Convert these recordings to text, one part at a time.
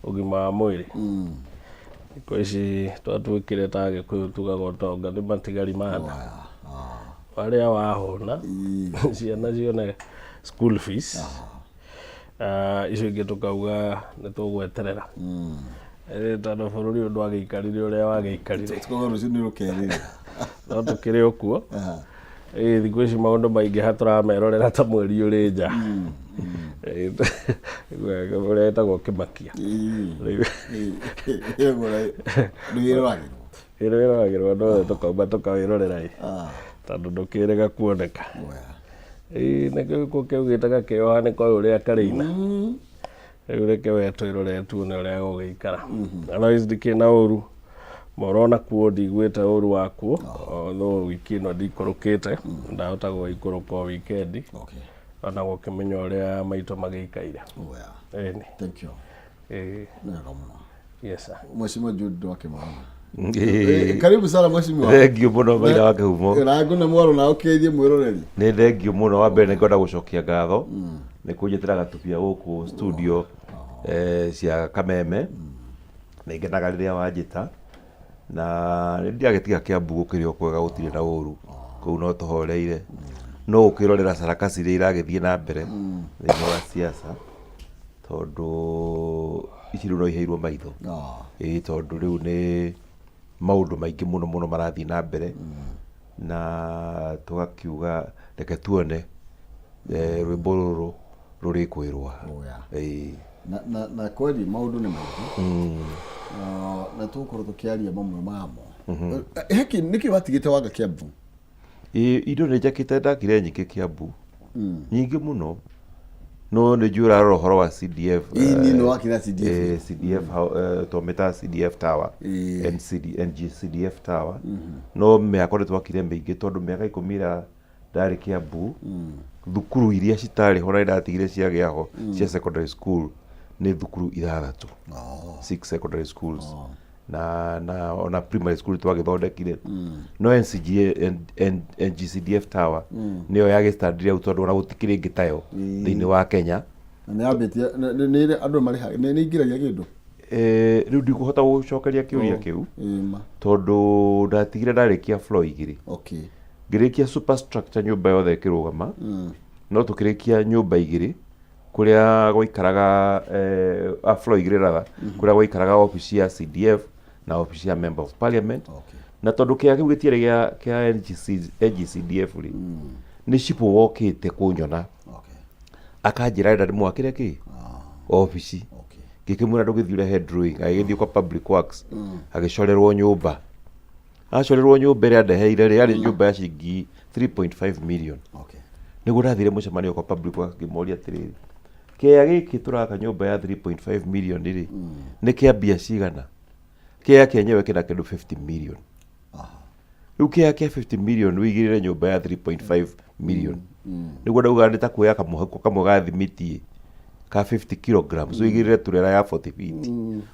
ũgima wa mwĩrĩ. Thikũ ici twatwĩkire ta Gĩkũyũ tugaga ũtonga nĩ matigari ma nda. Warĩa wahũna ciana cione school fees, icio ingĩ tukauga nĩ tũgweterera. Tondũ bũrũri ũyũ ndwagĩikarire ũrĩa wagĩikarire. No tũkĩrĩ o kuo. Thikũ ici maũndũ maingĩha tũramerorera ta mweri ũrĩ nja. Ũrĩa wĩtagwo kĩmakia. Nĩwĩroragĩrwo no tũkauma tũkawĩrorera tondũ ndũkĩrĩga kuoneka. Nĩgĩkuo kĩugĩte gakĩoha nĩ koĩ ũrĩa karĩina. Rĩu reke we twĩrorere tuone ũrĩa gũgĩikara. Otherwise ndikĩna ũru. Moro nakuo ndigwĩte ũru wakuo. No wiki ĩno ndikũrũkĩte. Ndahota gũgĩikũrũka o wikendi. Ona gũkĩmenya ũrĩa maitũ magĩikaire. Thank you. Yes sir. Mheshimiwa Jude Wakĩmana. Karibu sana mheshimiwa. Thengiũ mũno maitha wa Kĩhumo. Rangu nĩ mwaro na ũkĩithie mwĩroreri. Nĩ thengiũ mũno, wa mbere nĩngwenda gũcokia ngatho nĩ kũnjĩtĩra gatubia gũkũ studio cia Kameme. Nĩngenaga rĩrĩa wanjĩta na nĩndiagĩtiga Kĩambu gũkĩrĩ o kwega gũtirĩ na ũru. Kũu no tũhoreire. No ũkĩrorera sarakasi iria iragĩthiĩ na mbere thĩinĩ wa siasa tondũ ici rĩu no iheirwo maitho. Tondũ rĩu nĩ maũndũ maingĩ mũno mũno marathiĩ na mbere na tũgakiuga reke tuone rwĩmbo rũrũ rũrĩkwĩrwo. Na kweli maũndũ nĩ maingĩ na tũgũkorwo tũkĩaria mamwe mamo. Nĩkĩ watigĩte wanga Kĩambu? Indo nĩ njakĩte ndakire nyingĩ Kĩambu nyingĩ mũno, no nĩ njũĩ ũrarora ũhoro wa CDF. Nĩ wakĩra CDF. CDF tũmĩta CDF Tower, CDF Tower. No mĩako nĩ twakire mĩingĩ tondũ mĩaka 10 ĩrĩa ndarĩ Kĩambu thukuru iria citarĩ ho na iratigire ciagĩa ho cia secondary school nĩ thukuru 6. 6 secondary schools. Na ona primary school twagĩthondekire. No NGCDF Tower nĩyo yagĩstandire au tondũ ona gũtikĩrĩ ĩngĩ tayo thĩinĩ wa Kenya. Nĩyambĩtie nĩ andũ marĩhaga nĩ ingĩragia kĩndũ. Rĩu ndikũhota gũcokeria kĩũria kĩu tondũ ndatigire ndarĩkia floor 2. Ngĩrĩkia superstructure nyũmba yothe ĩkĩrũgama, no tũkĩrĩkia nyũmba 2 kũrĩa gwaikaraga floor 2 rather, kũrĩa gwaikaraga office ya CDF na office ya member of parliament. Na tondũ kĩa kĩu gĩtiarĩ kĩa NGCDF rĩ nĩ cipo wokĩte kũnyona akanjĩra ndĩ mwakĩre kĩ office gĩkĩmwĩra ndũgĩthiĩ ũrehe drawing, agĩthiĩ kwa public works agĩcorerwo nyũmba. Acorerwo nyũmba ĩrĩa ndeheire rĩ yarĩ nyũmba ya ciringi 3.5 million. Nĩguo ndathire mũcemanio kwa public works ngĩmoria atĩrĩrĩ, kĩa gĩkĩ tũraka nyũmba ya 3.5 million rĩ nĩ kĩa mbia cigana? Kĩa kenyewe kĩna kĩndũ 50 million. Rĩu kĩa 50 million wĩigĩrĩre nyũmba ya 3.5 million. Nĩguo ndauga nĩ ta kuoya kamũhuko kamwe ga thimiti ka 50 kilograms wĩigĩrĩre turera ya 40 feet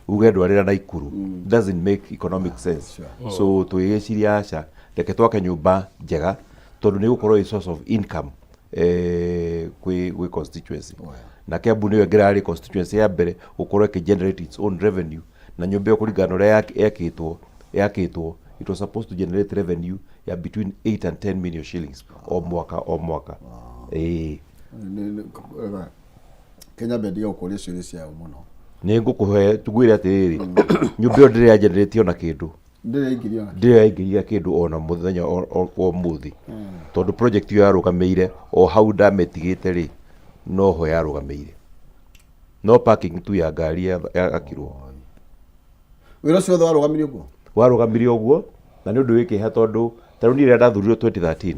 uge ndwarĩra Naikuru. Doesn't make economic sense. So twĩgĩciria aca reke twake nyũmba njega tondũ nĩ gũkorwo source of income kwĩ constituency. Na Kĩambu nĩyo ĩngĩrarĩ constituency ya mbere gũkorwo ĩkĩgenerate its own revenue. Na nyũmba ĩyo kũringana ũrĩa yakĩtwo it was supposed to generate revenue ya between 8 and 10 million shillings o mwaka. Kenya bendi gũkũria ciũria ciao mũno. Nĩ ngũkũhe tugwĩre atĩrĩrĩ nyũmba ĩyo ndĩrĩ yagenerate ona kĩndũ. Ndĩrĩ yaingĩria kĩndũ ona mũthenya o mũthĩ. Tondũ project ĩyo yarũgamĩire o hau ndametigĩte rĩ no ho yarũgamĩire. No parking tu ya ngari yakirwo. Wĩra ũcio wothe warũgamire ũguo na nĩ ũndũ wĩkĩha tondũ tarĩu niĩ rĩrĩa ndathurirwo 2013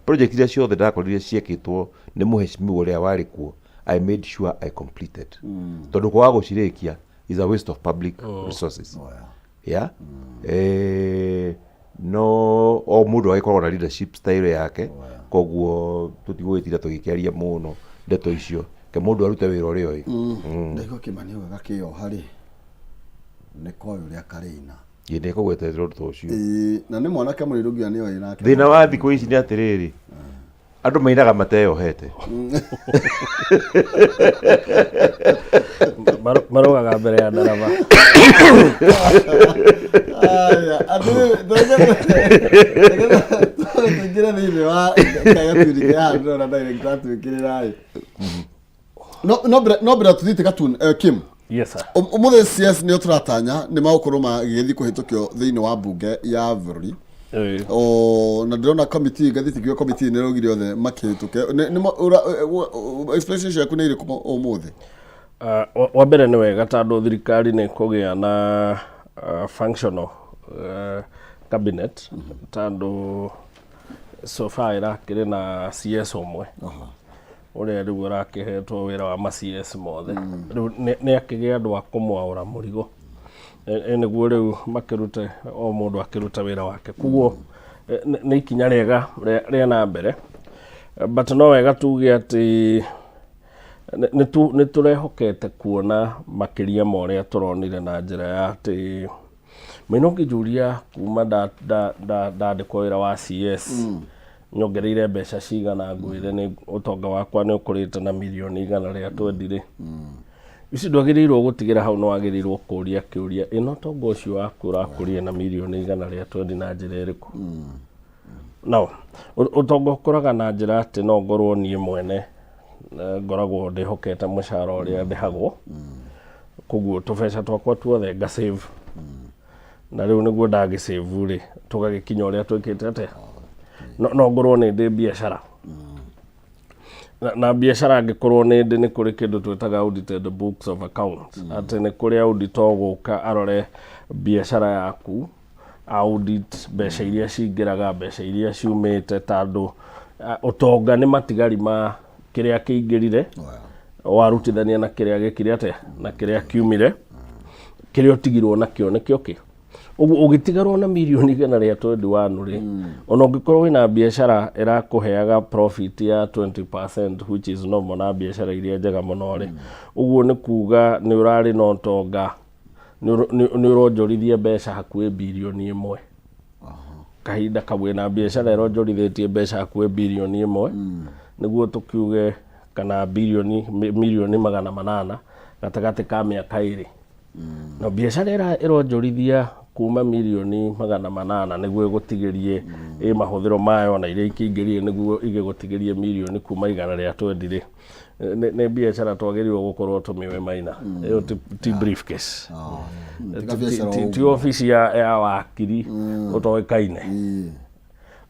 project iria ciothe ndakorire ciĩkĩtwo nĩ mũheshimiwa ũrĩa warĩ kuo I made sure I completed. Tondũ kwaga gũcirĩkia is a waste of public resources. No o mũndũ agĩkorwo na leadership style yake koguo tũtigũgĩtira tũgĩkĩaria mũno ndeto icio ke mũndũ arute wĩra ũrĩa oĩ. Ndĩko Kĩmani ũga gakĩo harĩ nĩ koĩ ũrĩa karĩina. Nĩ kũgweterera ũndũ ũcio. Na nĩ mwanake mũrirũngia nĩ oĩ nake. Thĩna wa thikũ ici nĩ atĩrĩrĩ Andu mainaga mateyohete. Marogaga mbere ya ndarama. Tũingĩre thĩinĩ wa gatuĩri kaya ndĩrona director atwĩkĩrĩra no mbere tũthiĩte gatun Kim. Yes sir. Ũmũthĩ CS nĩo tũratanya nĩ magũkorwo magĩthiĩ kũhĩtũkio thĩinĩ wa mbunge ya bũrũri. Na ndĩrona committee gathĩtigio committee nĩ rũgire othe makĩhĩtũke. Expression ciaku nĩ irĩkũ ũmũthĩ? Wa mbere nĩ wega tondũ thirikari nĩ kũgĩa na functional cabinet tondũ so far irakĩrĩ na CS ũmwe ũrĩa rĩu arakĩhetwo wĩra wa ma-CS mothe. Rĩu nĩ akĩgĩa andũ a kũmwaũra mũrigo nĩguo rĩu makĩrute o mũndũ akĩruta wĩra wake. Koguo nĩ ikinya rĩega rĩa na mbere, but no wega tuge atĩ nĩ tũrehokete kuona makĩria ma ũrĩa tũronire na njĩra ya atĩ Maina ũngĩnjũria kuma ndandĩkwo wĩra wa CS nyongereire mbeca cigana ngwĩre nĩ ũtonga wakwa nĩ ũkũrĩte na mirioni 120 ici ndwagĩrĩirwo gũtigĩra hau, no wagĩrĩirwo kũria kĩũria ĩno ũtonga ũcio waku ũrakũria na mirioni 120 na njĩra ĩrĩkũ? No ũtonga ũkũraga na njĩra atĩ no ngorwo niĩ mwene ngoragwo ndĩhokete mũcara ũrĩa ndĩhagwo, koguo tũbeca twakwa tuothe nga save, na rĩu nĩguo ndagĩ-save rĩ tũgagĩkinya ũrĩa twĩkĩte atĩa, no ngorwo nĩ ndĩ biacara na biacara angĩkorwo nĩ ndĩ nĩ kũrĩ kĩndũ twĩtaga audited books of accounts, atĩ nĩ kũrĩ auditor gũka arore biacara yaku, audit mbeca iria cingĩraga, mbeca iria ciumĩte, tondũ ũtonga nĩ matigari ma kĩrĩa kĩingĩrire warutithania na kĩrĩa gĩkire atĩa na kĩrĩa kiumire, kĩrĩa ũtigirwo nakĩo nĩkĩo kĩ. Ũguo ũgĩtigarwo na mirioni 121 rĩ, ona ũngĩkorwo wĩna biacara ĩrakũheaga profit ya 20% which is normal na biacara iria njega mũno rĩ, ũguo nĩ kuga nĩ ũrarĩ na ũtonga, nĩ ũronjorithia mbeca hakuhĩ birioni 1 kahinda kamwe, na biacara ĩronjorithĩtie mbeca hakuhĩ birioni 1 nĩguo tũkiuge kana mirioni 800 gatagatĩ ka mĩaka 2 na biacara ĩronjorithia kuma mirioni 800 nĩguo ĩgũtigĩrie mahũthĩro mayo na iria ikĩingĩrie nĩguo igĩgũtigĩrie mirioni kuma 120 rĩ, nĩ biacara twagĩrĩirwo gũkorwo tũmĩwe Maina. Ĩyo ti briefcase, ti ofici ya wakiri ũtoĩkaine,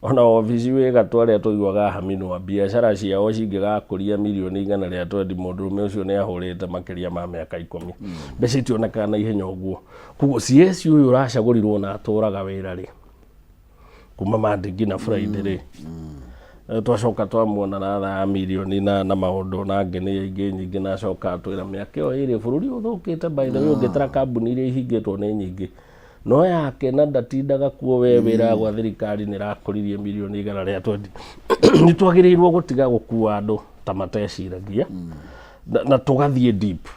ona ofici wĩ gatũ arĩa tũiguaga haminwa biacara ciao cingĩgakũria mirioni 120 mũndũrũme ũcio nĩ ahũrĩte makĩria ma mĩaka 10, mbeca itionekaga na ihenya ũguo. Koguo CS ũyũ ũracagũrirwo na atũraga wĩra rĩ, kuma Monday nginya Friday rĩ, twacoka twamuona na thaa ya mirioni na maũndũ na ngene ingĩ nyingĩ, na acoka atwĩra mĩaka ĩyo ĩrĩ bũrũri ũthũkĩte, by the way ũngĩtara kambuni iria ihingĩtwo nĩ nyingĩ, no yake na ndatindaga kuo we wĩra gwa thirikari nĩ rakũririe mirioni 120. Nĩ twagĩrĩirwo gũtiga gũkua andũ ta mateciragia na tũgathiĩ deep.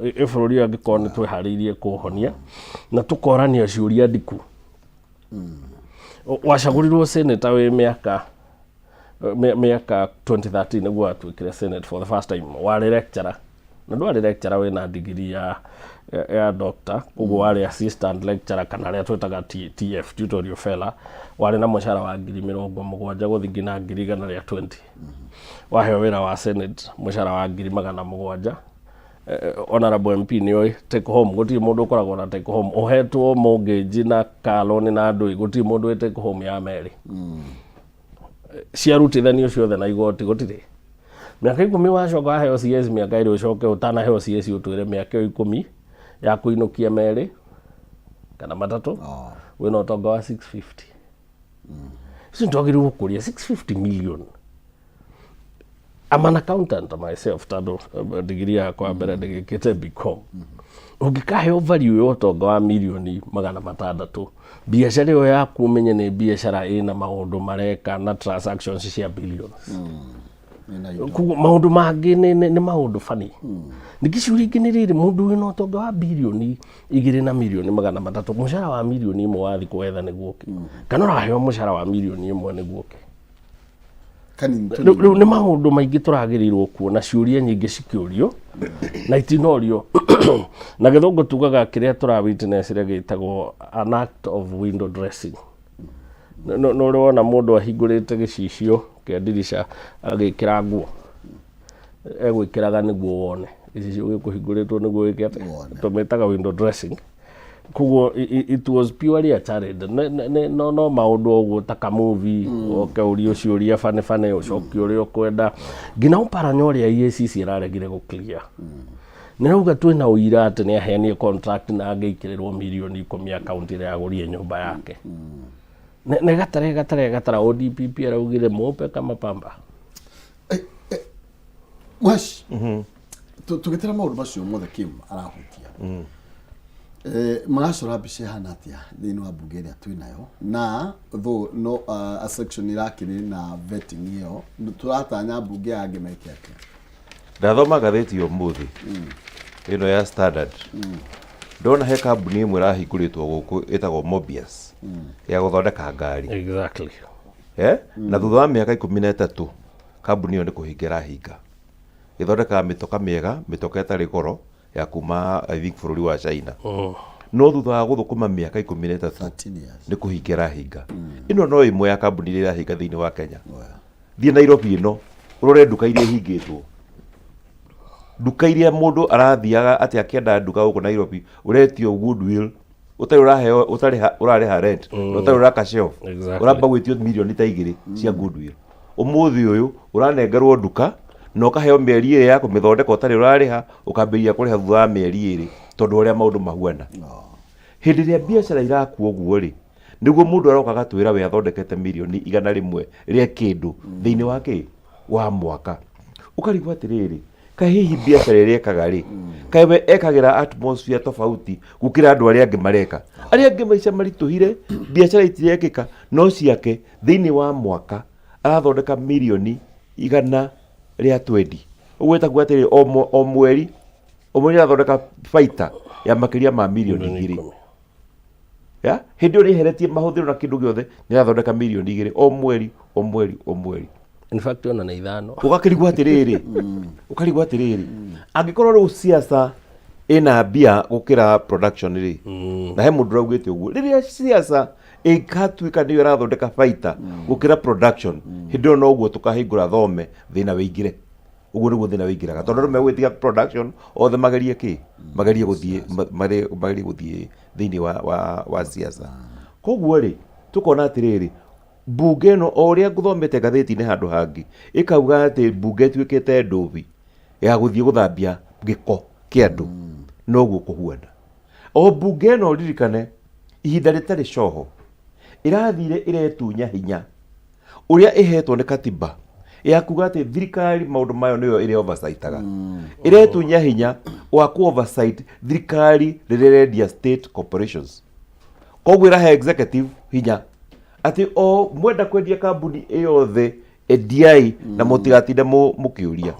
Bũrũri angĩkorwo nĩ twĩharĩirie kũũhonia na tũkorania ciũria ndiku. Wacagũrirwo senator wĩ mĩaka 2013 nĩguo atuĩkire senate for the first time, warĩ lecturer na ndwarĩ lecturer wĩna degree ya doctor, koguo warĩ assistant lecturer kana arĩa twĩtaga TF, tutorial fellow, warĩ na mũcara wa 70,000 gũthiĩ nginya 120. Waheo wĩra wa senate mũcara wa 700,000. Honorable MP nĩoĩ take home, gũtirĩ mũndũ ũkoragwo na take home, ũhetwo mortgage na kaloni na ndũi, gũtirĩ mũndũ wĩ take home ya merĩ. Ciarutithanio ciothe na igoti gũtirĩ. Mĩaka 10 wacoka waheo CS mĩaka 2 ũcoke ũtanaheo CS ũtwĩre mĩaka 10 ya kũinũkia merĩ kana matatũ wĩna ũtonga wa 650. Ici twagĩrĩirwo gũkũria 650 million. I'm an accountant myself, tondũ degree yakwa mbere ndĩgĩkĩte BCom. Ũngĩkaheo value ya ũtonga wa mirioni 600, biacara ĩyo yaku ũmenye nĩ biacara ĩna maũndũ mareka na transactions cia billions. Maũndũ mangĩ nĩ maũndũ funny. Ningĩ ciũria ingĩ nĩ rĩrĩ, mũndũ wĩna ũtonga wa birioni 2 na mirioni 300, mũcara wa mirioni 1 wathi kwetha nĩguo kĩ, kana ũraheo mũcara wa mirioni 1 nĩguo kĩ. riu ni maundu maingi turagirirwo kuona ciuria nyingi cikiurio na itinorio na githungu tugaga kiria tura witness ria gitagwo an act of window dressing. No rona mundu ahingurite gicicio kia dirisha agikira nguo egwikiraga niguo wone gicicio gikuhinguritwo niguo wikete tumetaga window dressing. Kugo it was purely a challenge. No maundu oguo ta ka movie oke urio ciuria fane ucoki uria kwenda ngina uparanya uria EACC iraregire gu clear. Nirauga twina uira ati ni aheanie contract na ageikirirwo milioni 10 account ira yagurie nyumba yake. Ne gatare ODPP araugire mope kama pamba. Wash. Tugitera maundu macio mothe Kim arahutia. Maracora mbica hana atia thiini wa bunge ria twinayo na though no a section irakiri na vetting iyo turatanya bunge yange maike atia. Ndathoma gatheti umuthi ino ya Standard ndona he kambuni imwe rahingũrĩtwo gũkũ ĩtagwo Mobius ya gũthondeka ngari. Exactly. Na thutha wa mĩaka 13 kambuni ĩyo nĩ kũhinga ĩrahinga ĩthondekaga mĩtoka mĩega, mĩtoka ĩtarĩ goro ya kuma I think bũrũri wa China. No thutha wa gũthũkũma mĩaka 13 nĩ kũhinga ĩrahinga. Ĩno no ĩmwe ya kambuni iria irahinga thĩinĩ wa Kenya. Thiĩ Nairobi ĩno ũrore nduka iria ihingĩtwo. Nduka iria mundu arathiaga ati akienda nduka huko Nairobi uretio Goodwill utari uraheo urariha rent utari uraka shelf uramba gwitio milioni ta 2 cia Goodwill. Umuthi uyu uranengerwo nduka no ukaheo mieri 2 ya kumithondeka utari urariha ukambiria kuriha thutha wa mieri 2 tondu uria maundu mahuana. Hindi ria biashara iraku uguo ri niguo mundu aroka gatwira we athondekete milioni 100 ria kindu thiini wake wa mwaka. Ukarigwa atiriri kahihi biashara irekaga ri kaiwe ekagira atmosphere tofauti gukira andu aria angi mareka aria angi maica marituhire biashara itirekeka no ciake thiini wa mwaka arathondeka milioni 100 ria 20 ugweta gwatiri o mweri arathondeka faita ya makiria ma milioni 2 ya hindi uri heretie mahuthiro na kindu giothe ni arathondeka milioni 2 o mweri. In fact ona na ithano ukakirigwa atiriri angikorwo ru siasa ina bia gukira production ri na he mundu raugite uguo riria siasa ikatuika niyo rathondeka faita gukira production hindo no uguo tukahingura thome thina wingire uguo niguo thina wingiraga tondu rume gwitiga production othe magerie guthie thini wa siasa. Koguo ri tukona atiriri bunge no oria nguthomete gatheti-ini handu hangi ikauga ati bunge tuikite nduvi ya guthie guthambia giko kiandu no guo kuhuana. O bunge no ririkane ihinda ritari coho irathire iretunya hinya uria ihetwo ni katiba ya kuga ati thirikari maundu mayo niyo ire oversightaga iretunya hinya wa ku oversight thirikari rirendia state corporations. Koguo irahe executive hinya ati o mwenda kwendia kambuni iyothe ediai na mutigatinde mukiuria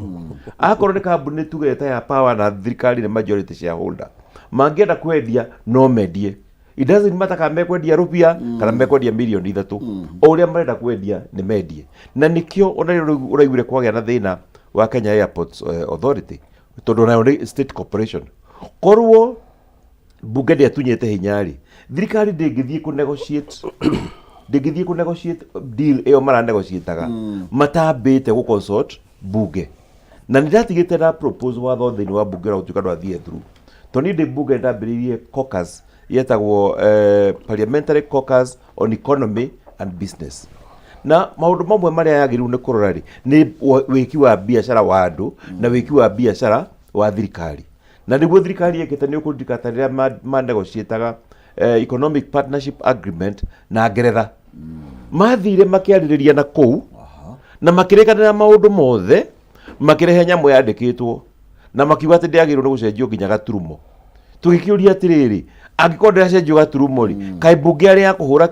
akorwo ni kambuni tugeta ya power na thirikari ni majority shareholder mangienda kwendia no mendie. It doesn't matter kana mekwendia rupia kana mekwendia milioni 3 o uria marenda kwendia ni mendie. Na nikio uraigure kwagĩa na thina wa Kenya Airports Authority tondu nayo ni state corporation. Korwo bunge ndiatunyite hinyari thirikari ndingithie ku negotiate deal eyo mara negotiataga matambite gu consult bunge na ndatigite na propose watho thini wa bunge ra tuka ndwathie through toni de bunge ndambiririe caucus yetagwo parliamentary caucus on economy and business. Na maundu mamwe maria yagiru ni kurora ri ni wiki wa biashara wa andu na wiki wa biashara wa thirikari na niguo thirikari yekete ni ukundikatarira ma negotiataga economic partnership agreement na Ngeretha mathire makiaririria na kou na makirekanira maundu mothe makirehe nyamu yandikitwo na makiuga ati ndiagirwo ni gucenjio nginya gaturumo. Tugikiuria atiriri angikorwo ndiracenjio gaturumo ri kai bunge ari ya kuhura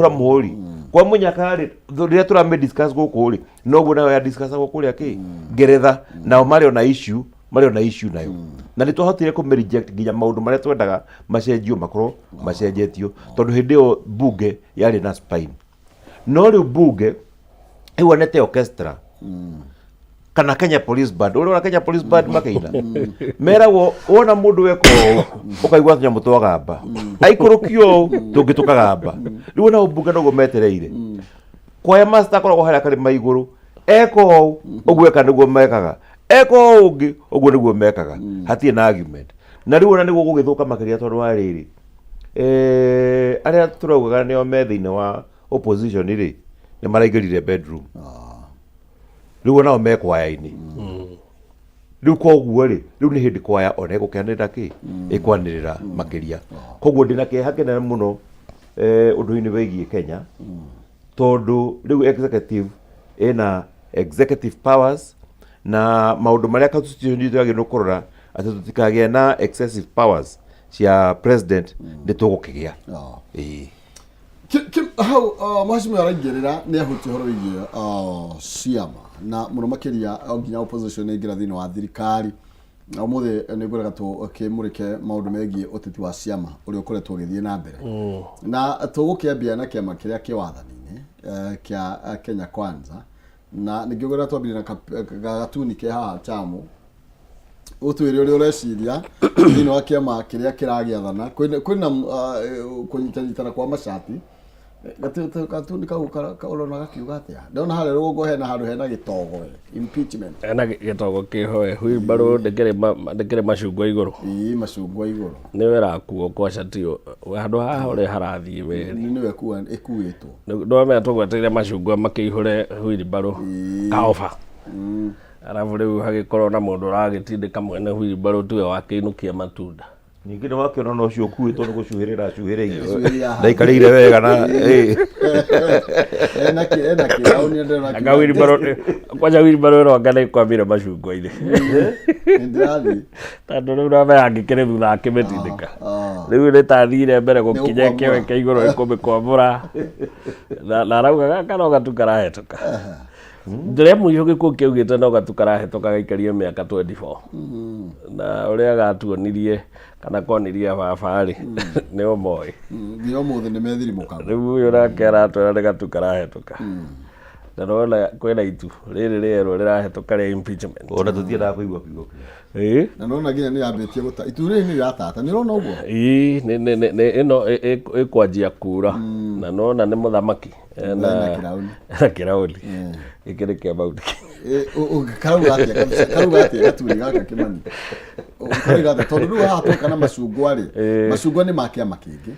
muhuri kwa munyaka ri riria turame discuss guku ri noguo nayo ya discuss guku ri Ngeretha nao mario na issue nayo na ni twahotire ku reject nginya maundu maria twendaga macenjio makorwo macenjetio tondu hindi yo bunge yari na spine. No riu bunge nete orchestra kana Kenya Police Band ora Kenya Police Band makaina meragwo wona mundu weko ukaigwa nyamu twagamba aikurukio tungitukaga riu na ubunge no gometereire kwaya master koragwo haria kari maiguru eko ogweka niguo mekaga eko ungi ogwo niguo mekaga hatie na argument na riu ona niguo gugithuka makiria tondu wa riri aria turaugaga nio me thiini wa opposition ri ni maraingirire bedroom riu nao me kwaya-ini riu koguo ri riu ni hindi kwaya ona igukianirira ki ikwanirira makiria koguo ndina kieha kinene muno undu-ini wigie Kenya tondu riu executive ina executive powers na maundu maria constitution itu yagirwo kurora ati tutikagie na excessive powers cia president nditugukigia hau mheshimiwa araingirira ni ahuti horo wigie ciama na muno makiria nginya opposition ingira thiini wa thirikari umuthi ni ngwiraga tukimurike maundu megie uteti wa ciama uria ukoretwo githie na mbere na tugukiambia na kiama kiria kiwathani-ini kia Kenya Kwanza na ningigwira twambire na gatuni ke haha chamu utwire uria ureciria thiini wa kiama kiria kiragiathana kwina kunyitana kwa mashati gatuni kaulona gakiuga atia ndona haria rugo hena handu hena gitogo impeachment ena gitogo kihoe huibaru ndekere macungwa iguru macungwa iguru ni wera kuo kwa shatio handu haha uri harathie weri ni we kuwa ekuitwo ndo me atugweteire macungwa makihure huibaru kaofa arabu riu hagikorwo na mundu uragitindika mwene huibaru tuwe wakiinukia matunda ningi ni wakiona no cio kuitwo ni gucuhirira acuhiriire ndaikarire wega na ena kirauni ndo na agawiri baro kwaja wiri baro ro ngane kwamira macungwa-ini ndathi tondu riu no mehangikire thutha akimetindika riu ni tathire mbere gukinya kiwe kia iguru ikumikwamura na araugaga kana gatu karahetuka ndire muico gikuo kiugite no gatu karahetuka gaikarie miaka 24 na uria gatuonirie kana konirie baba ri ni omoi ndio muthe ni methirimuka riu uyu nake aratwira ni gatu karahetuka na rona kwena itu riri rero rirahetuka ri impeachment ona tutiendaga kuigua kiugo na nona nginya ni yambitie guta itu riri ni ratata ni rona uguo ne ino ikwanjia kura na nona ni muthamaki na kirauni ikiri kia bauti karuga atia gaturi gaka Kimani karuga atia tondu riu haha tweka na macungwa ri macungwa ni makia makingi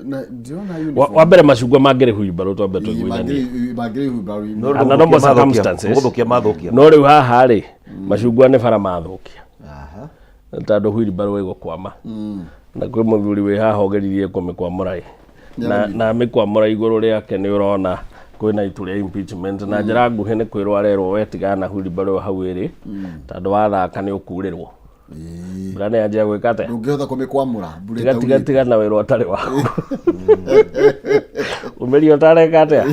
na ndiona uniform wa mbere macungwa mangire huibaru twambe twiguithanie mangire huibaru na no circumstances guthukia mathukia no riu haha ri macungwa ni bara mathukia tondu huibaru igukwama na kwi muthuri wi haha ogeririe kumikwamura na mikwamura iguru riake ni urona kwina itu ria impeachment na njira nguhi ni kwirwo arerwo wetigana na huibaru hau iri tondu wathaka ni ukurirwo Brane aje gwikate. Ndungihota kumikwamura. Tiga na wiro atari waku. Umeri otareka atia.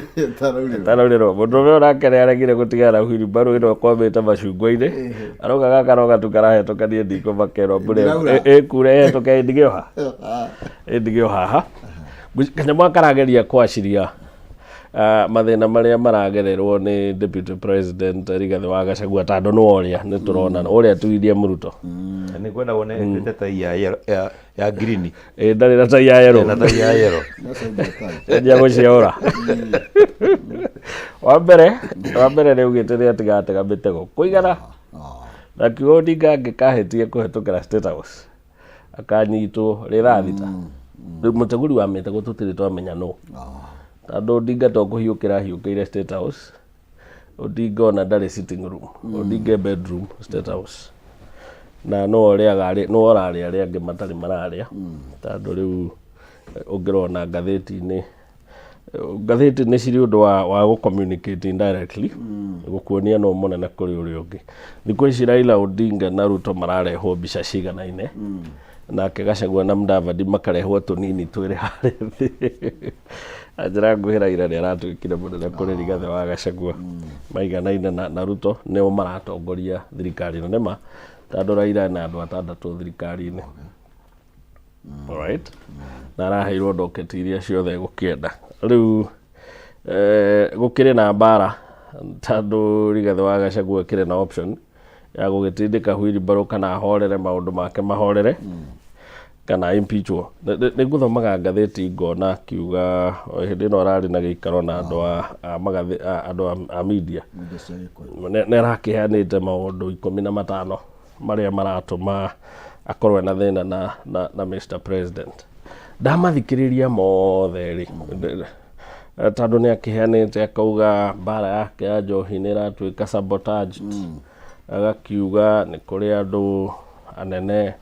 Taruriro. Mundu we urakere aregire gutigara hwiri baru ino kwamite macungwa-ini. Aroga gaka roga tukarahe tukanie ndiko makero mbure. Kure tuke ndigioha. Ndigioha. Kanyamwa karageria kwaciria mathina maria maragererwo ni Deputy President Rigathi wa Gachagua tondu no oria ni turona oria tuithie Muruto ni kwenda wone tai ya green ndari na tai ya yellow na tai ya yellow ndia guciora wa mbere ni ugite ri atigate mitego kuigana na kiodi ngikahetie kuhetukira State House akanyitwo rirathita muteguri wa mitego tutiri twamenya no tondu Odinga to kuhiukira hiukiire State House. Odinga ona ndari sitting room, Odinga bedroom State House. Na no oria no orari aria angi matari mararia tondu riu ungirona ngatheti-ini ciri undu wa gu communicate indirectly gukuonia no munene kuri uria ungi. Thiku ici Raila Odinga na Ruto mararehwo mbica ciganaine nake Gachagua na Mudavadi makarehwo tunini twiri hari thi ajira nguhira ira ni aratwikire munene kuri Rigathi wa Gachagua maiganaine na Ruto nio maratongoria thirikari no nema tondu Raila na andu atandatu thirikari-ini. Alright na araheirwo ndoketi iria ciothe gukienda riu gukire na mbara tandu Rigathi wa Gachagua kire na option ya gugitindika wheelbarrow kana horere maundu make mahorere kana impeachwo. Nĩ ngũthomaga ngathĩti ngona akiuga hĩndĩ ĩno ararĩ na gĩikaro na andũ a media nĩ arakĩheanĩte maũndũ 15 marĩa maratũma akorwo na thĩna na Mr President. Ndamathikĩrĩria mothe rĩ tondũ nĩ akĩheanĩte akauga mbara yake ya njohi nĩ ĩratuĩka sabotaged, agakiuga nĩ kũrĩ andũ anene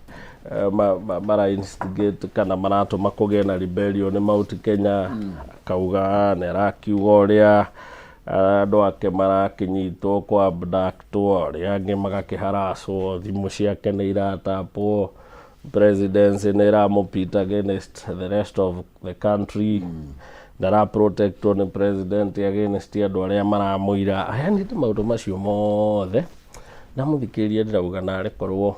mara instigate kana maratũma kũgĩe na rebellion Mount Kenya, akauga nĩ arakiuga ũrĩa andũ ake marakĩnyitwo kwa abductwo, arĩa angĩ magakĩharacwo, thimũ ciake nĩ iratapwo, presidency nĩ ĩramũpita against the rest of the country, ndaraprotectwo nĩ president against andũ arĩa maramũira. Aheanĩte maũndũ macio mothe, ndamũthikĩrĩria ndĩrauga narĩ korwo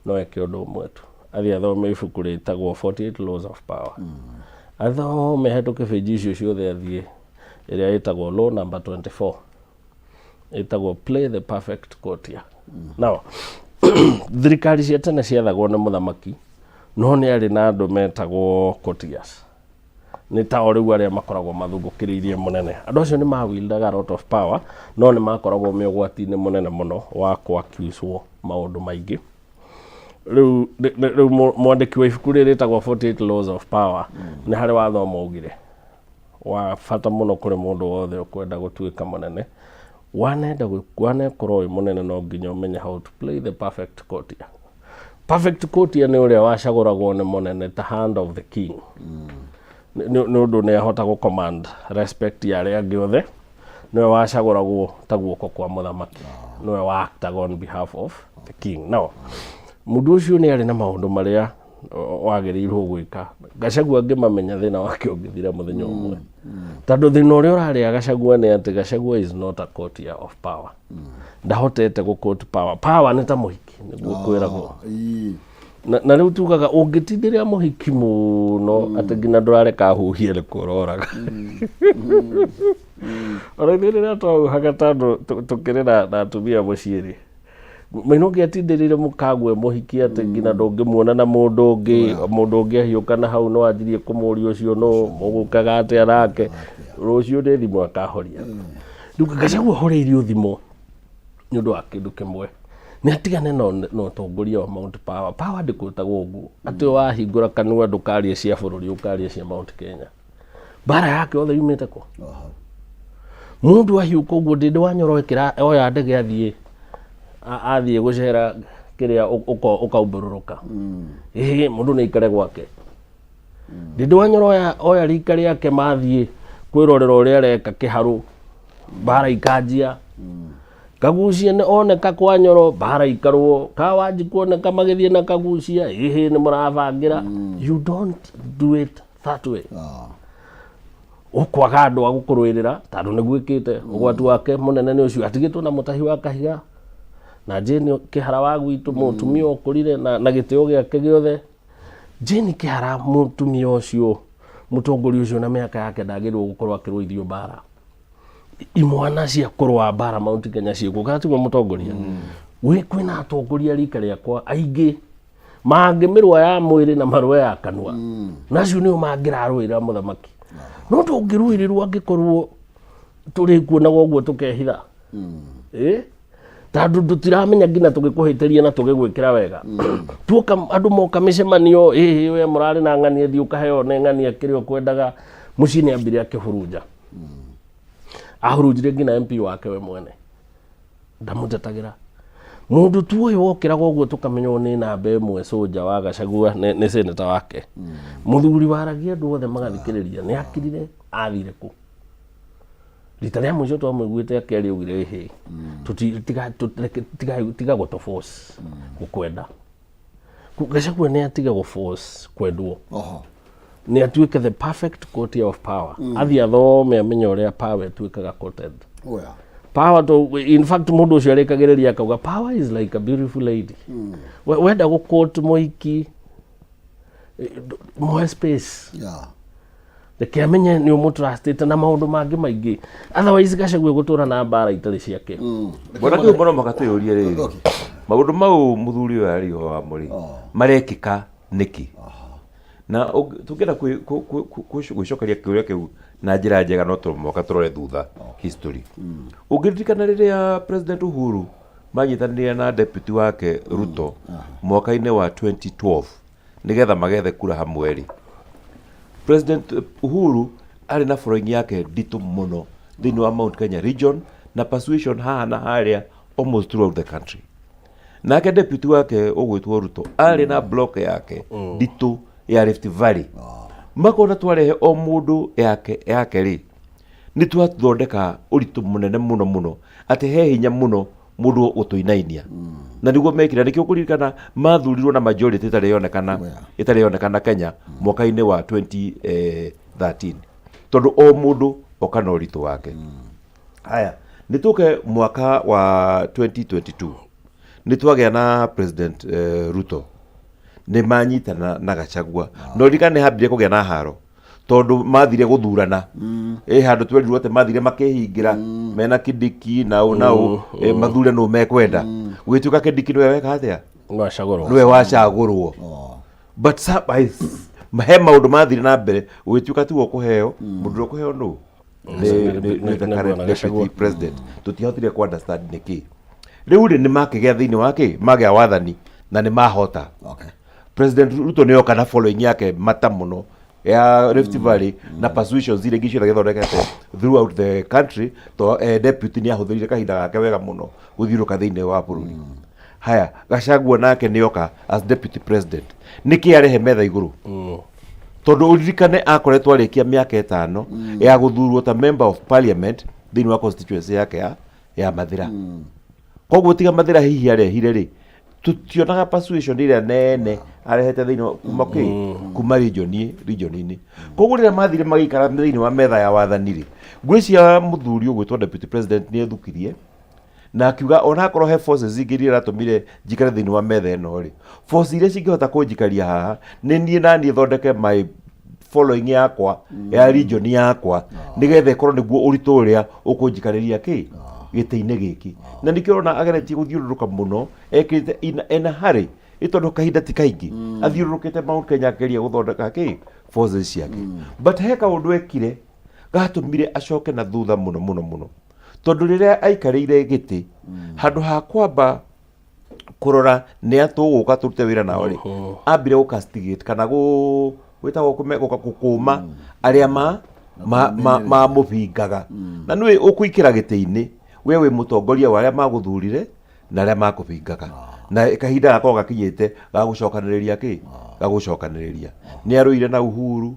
no eke ũndũ ũmwe tu, athiĩ athome ibuku rĩtagwo 48 Laws of Power, athome hetũke page icio ciothe athiĩ ĩrĩa ĩtagwo law number 24 ĩtagwo play the perfect courtier. Now thirikari cia tene ciathagwo nĩ mũthamaki, no nĩ arĩ na andũ metagwo courtiers, nĩ tao rĩu arĩa makoragwo mathungũkĩrĩirie mũnene. Andũ acio nĩ mawildaga a lot of power, no nĩ makoragwo me ũgwati-inĩ mũnene mũno wa kũaccuswo maũndũ maingĩ. Rĩu mwandĩki wa ibuku rĩrĩ rĩtagwo 48 Laws of Power nĩ harĩ wathoma augire wa bata mũno kũrĩ mũndũ wothe ũkwenda gũtuĩka mũnene, wanekorwo wĩ mũnene no nginya ũmenye how to play the perfect courtier. Perfect courtier nĩ ũrĩa wacagũragwo nĩ mũnene ta hand of the king, nĩ ũndũ nĩ ahota gũ command respect ya arĩa angĩ othe, nĩwe wacagũragwo ta guoko kwa mũthamaki, nĩwe wa actaga on behalf of the king. Now mũndũ ũcio nĩ arĩ na maũndũ marĩa wagĩrĩirwo gwĩka. Gachagua angĩmamenya thĩna wake ũngĩthira mũthenya ũmwe, tondũ thĩna ũrĩa ũrarĩa Gachagua nĩ atĩ Gachagua is not a courtier of power. Ndahotete gũ-court power. Power nĩ ta mũhiki nĩguo kwĩragwo, na rĩu tugaga ũngĩtindĩrĩra mũhiki mũno atĩ nginya ndũrareka ahuhie nĩ kũroraga. Ona ithuĩ rĩrĩa twahuhaga tondũ tũkĩrĩ na atumia mũciĩ rĩ, Maina ũngĩatindĩrĩire mũkagwe mũhiki atĩ nginya ndũngĩmuona na mũndũ ũngĩ ahiũka na hau no anjirie kũmũria ũcio no mũgũkaga atĩa nake rũciũ nĩ thimũ akahoria. Rĩu Gachagua ahoreirio thimũ nĩ ũndũ wa kĩndũ kĩmwe, nĩ atigane na ũtongoria wa Mount Power. Power ndĩkũrutagwo ũguo atĩ wahingũra kanua ndũkarie cia bũrũri ũkarie cia Mount Kenya. Mbara yake othe yumĩte kũ? Mũndũ ahiũka ũguo ndĩndĩ Wanyoro oya ndege athiĩ gũcera kĩrĩa ũkaumburũrũka, mũndũ nĩ aikare gwake. Ndĩndĩ Wanyoro oya rika rĩake mathiĩ kwĩrorera ũrĩa areka kĩharũ, mbara ikanjia. Kagucia nĩ oneka kwa Nyoro, mbara ikarwo. Ka Wanjiku oneka magĩthiĩ na Kagucia, nĩ mũrabangĩra. You don't do it that way. Ũkwaga andũ a gũkũrũĩrĩra tondũ nĩ gwĩkĩte ũgwati wake mũnene nĩ ũcio, atigĩtwo na mũtahi wa kahiga na Jane Kĩhara wa gwitũ mũtumia ũkũrire na gĩtĩo gĩake gĩothe. Jane Kĩhara mũtumia ũcio mũtongoria ũcio na mĩaka yake ndagĩrĩirwo gũkorwo akĩrũithio mbara. Imwana cia kũrũa mbara Mount Kenya ciĩkuo, kana tiguo mũtongoria? Kwĩna atongoria rika rĩakwa aingĩ mangĩmĩrũa ya mwĩrĩ na marũa ya kanua, nacio nĩo mangĩrarũĩra mũthamaki. No tũngĩrũĩrĩrwo angĩkorwo tũrĩ kuonaga ũguo tũkehitha, tondũ tũtiramenya nginya tũgĩkũhĩtĩria na tũgĩgwĩkĩra wega. Tuoka andũ moka mĩcemanio, we mũrarĩ na ng'ania thiĩ ũkaheo nĩ ng'ania kĩrĩa ũkwendaga, mũciĩ nĩ ambire akĩhurunja. Ahurunjire nginya MP wake we mwene, ndamũtetagĩra. Mũndũ tu ũyũ wokĩraga ũguo tũkamenywo nĩ namba ĩmwe soldier wa Gachagua nĩ senator wake. Mũthuri waragia andũ othe magathikĩrĩria, nĩ akirire athire kũ? Rita rĩa mũico twamũiguĩte akĩaria augire tiga gũtũ force gũkwenda. Gachagua nĩ atiga gũ force kwendwo, nĩ atuĩke the perfect courtier of power. Athiĩ athome amenye ũrĩa power ĩtuĩkaga courted. Power in fact mũndũ ũcio arĩkagĩrĩria akauga power is like a beautiful lady. Wenda gũ-court mũhiki moe space, reke amenye ni umutrustite na maundu mangi maingi otherwise Gachagua gutura na mbara itari ciake bona kiu bono makatuyurie riri maundu mau muthuri uyu ari ho wa muri marekika niki na tungenda gwicokeria kiuria kiu na njira njega no tumoka turore thutha history ungiririkana riria President Uhuru manyitanire na deputy wake Ruto mwaka-ini wa 2012 nigetha magethe kura hamwe President Uhuru ari na following yake nditu muno thini wa Mount Kenya region na persuasion haha na haria almost throughout the country. Nake deputy wake ugwitwo Ruto ari na block yake nditu ya Rift Valley. Makona twarehe o mundu yake ri ni twathondeka uritu munene muno ati he hinya muno mundu utuinainia na niguo mekira nikio kuririkana mathurirwo na majority itari yonekana Kenya mwaka-ini wa 2013 tondu o mundu okana uritu wake. Haya nituke mwaka wa 2022 nitwagea na President Ruto ni manyitana na Gachagua no rikane hambire kugea na haro tondu mathire guthurana handu twerirwo ate mathire makehingira mena Kindiki nao mathure no mekwenda gwituka Kindiki niwe weka atia niwe wacagurwo but surprise he maundu mathire na mbere gwituka tiwo kuheo mundu kuheo no ni president tutihotire ku understand niki riu ni makigea thini wake magea wathani na ni mahota. President Ruto niyo kana following yake mata muno ya Rift Valley na persuasions zile gisho gethondekete throughout the country to deputy ni ahuthirire kahinda gake wega muno guthiruka thiini wa bururi. Haya Gachagua nake nioka as deputy president niki arehe metha iguru tondu uririkane akoretwo arikia miaka 5 ya guthurwo ta member of parliament thiini wa constituency yake ya Mathira. Koguo tiga Mathira hihi arehire ri tutionaga persuasion iria nene arehete thiini kuma region-ini koguo riria mathire magikara thiini wa metha ya wathani ri ngwiciria muthuri ugwitwo deputy president ni ethukirie na akiuga ona akorwo he forces ingiri ratumire njikare thiini wa metha eno ri forces iria cingihota kunjikaria haha ni nie nani thondeke my following yakwa ya region yakwa nigetha ikorwo niguo uritu uria ukunjikariria giti-ini giki na nikio ona ageretie guthiururuka muno ekirite ena hari itondu kahinda ti kaingi athiururukite Mount Kenya akeria guthondeka forces ciake but he kaundu ekire gatumire acoke na thutha muno tondu riria aikarire giti handu ha kwamba kurora ni atuguka turute wira nao ri ambire gu castigate kana gwitagwo gukuma aria ma mubingaga na niwe ukuikira giti-ini wewe mutongoria wa aria maguthurire na aria makubingaga na kahinda gako gakinyite gagucokaniriria ni aruire na Uhuru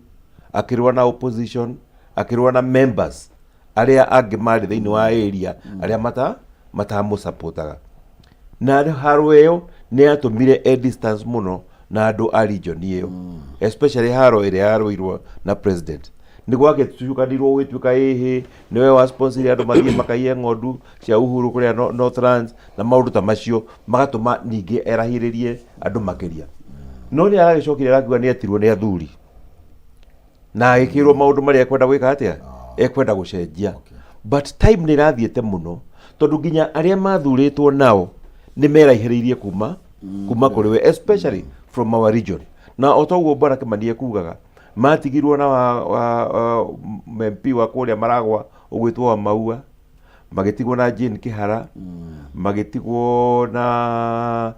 akirwa na opposition akirwa na members aria angi mari thiini wa area aria matamu supportaga na haro eyo ni atumire distance muno na andu a region iyo especially haro iria yaruirwo na president niguo agitukanirwo gwituka niwe wa sponsor andu mathie makaiye ng'ondu cia Uhuru kuria Northlands na maundu ta macio magatuma ningi erahiririe andu makiria no ni aragicokire arakiuga ni etirwo ni athuri na ikirwo maundu maria ekwenda gwika atia ekwenda gucenjia but time ni rathiete muno tondu nginya aria mathuritwo nao ni merahiririe kuma kuriwe especially from our region na otoguo Bwana Kimani kugaga matigirwo na wa MP wa kuria Maragwa ugwitwo wa Maua magitigwo na Jane Kihara magitigwo na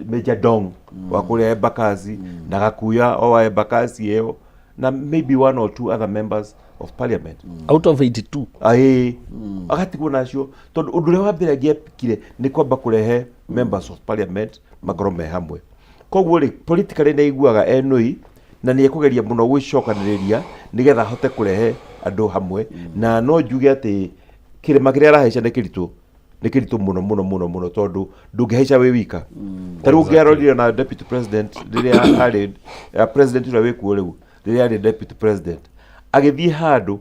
Major Dong wa kuria Embakasi na Gakuya o wa Embakasi eo na maybe one or two other members of parliament out of 82 agatigwo nacio tondu undu ria wambere angiekire ni kwamba kurehe members of parliament magoro me hamwe koguo ri politically ni iguaga enui na ni ekugeria muno gwicokaniriria nigetha hote kurehe andu hamwe na no njuge ati kirima kiria arahaica ni kiritu muno tondu ndungihaica wi wika taru ungiarorire na deputy president riria ari president ura wikuo riu riria ari deputy president agithie handu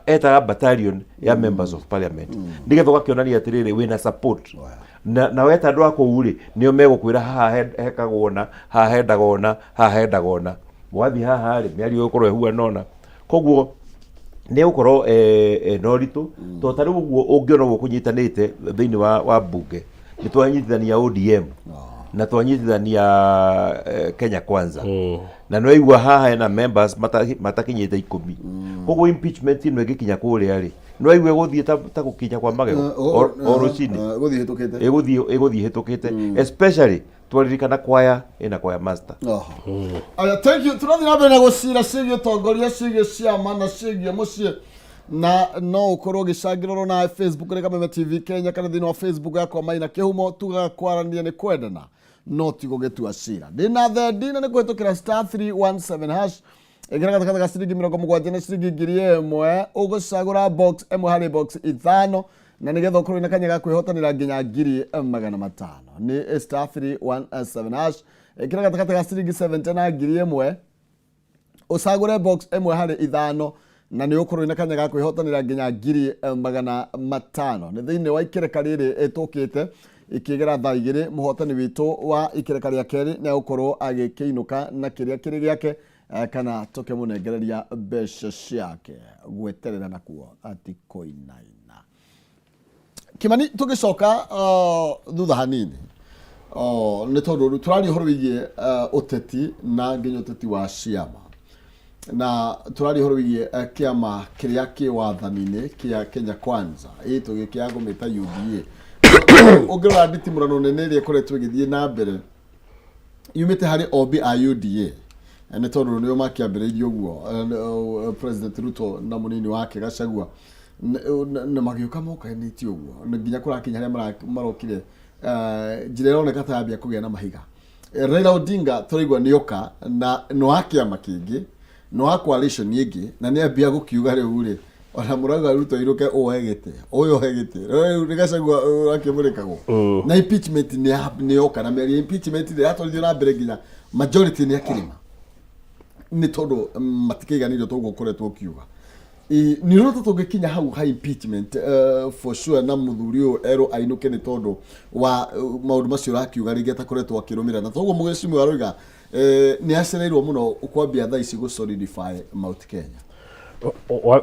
etaga battalion ya members of parliament nigetha gakionania atiriri wina support na weta andu akuri nio megukwira haha hekagwo na haha hendagwo na wathi haha ri miario ukorwo huwa nona koguo ne ukoro no ritu to tari uguo ungiona uguo kunyitanite thiini wa bunge ni twanyitithania ODM na twanyitithania Kenya Kwanza na no igwa haha na members matakinyite 10 koguo impeachment ino igikinya kuria ri no igwe guthie ta gukinya kwa magego o rucini guthie hitukite especially twaririkana kwaya ina kwaya master. Aya, thank you. Turathi na mbere na gucira cigio tongoria cigio ciama na cigio mucie na no ukorwo gicangirwo na Facebook reka Kameme TV Kenya kana thini wa Facebook yakwa Maina Kihumo tugakwarania ni kwendana no tigo getua cira ndina thedina ni kwitukira *317 hash egera gataka ciringi 70 na ciringi 1000 ugucagura box emu hari box ithano na nigetha ukorwo ina kanya ga kwihotanira nginya 500 ni *317 hash egera gataka ciringi 70 na 1000 ucagure box emu hari ithano na ni ukorwo ina kanya ga kwihotanira nginya 500 ni thiini wa ikereka riri etukite ikigera thaa igiri muhotani witu wa ikereka ria keri na ukorwo agikiinuka na kiria kiri giake kana toke munengereria mbeca ciake gweterera nakuo ati koinaina Kimani tugicoka thutha hanini ni tondu turari horo wigie uteti na nginya uteti wa ciama na turari horo wigie kiama kiria ki wathanine kia Kenya Kwanza itu gikiago meta UDA ogera nditimurano nene ri ekoretwe githie na mbere yumite hari obi UDA ene tondu niyo makiambiririo guo President Ruto na munini wake Gachagua na magioka moka ni ti uguo nginya kurakinya haria marokire njira oneka tabia kugia na mahiga Raila Odinga turigwa nioka na no akiama kingi no coalition yingi na ni ambia gukiuga riu ri ona muraga Ruto iruke ohegete oyo hegete Gachagua akimurikago na impeachment ni yoka na meri impeachment ri atolithio na mbere nginya majority ni akirima ni tondu matikiganire togo koretwo kiuga ni roto tugikinya hau ha impeachment for sure na muthurio ero ainuke ni tondu wa maundu macio rakiuga rigeta koretwo akirumira na togo mugecimu aroiga ni acereirwo muno ukwambia thaa ici gu solidify Mount Kenya.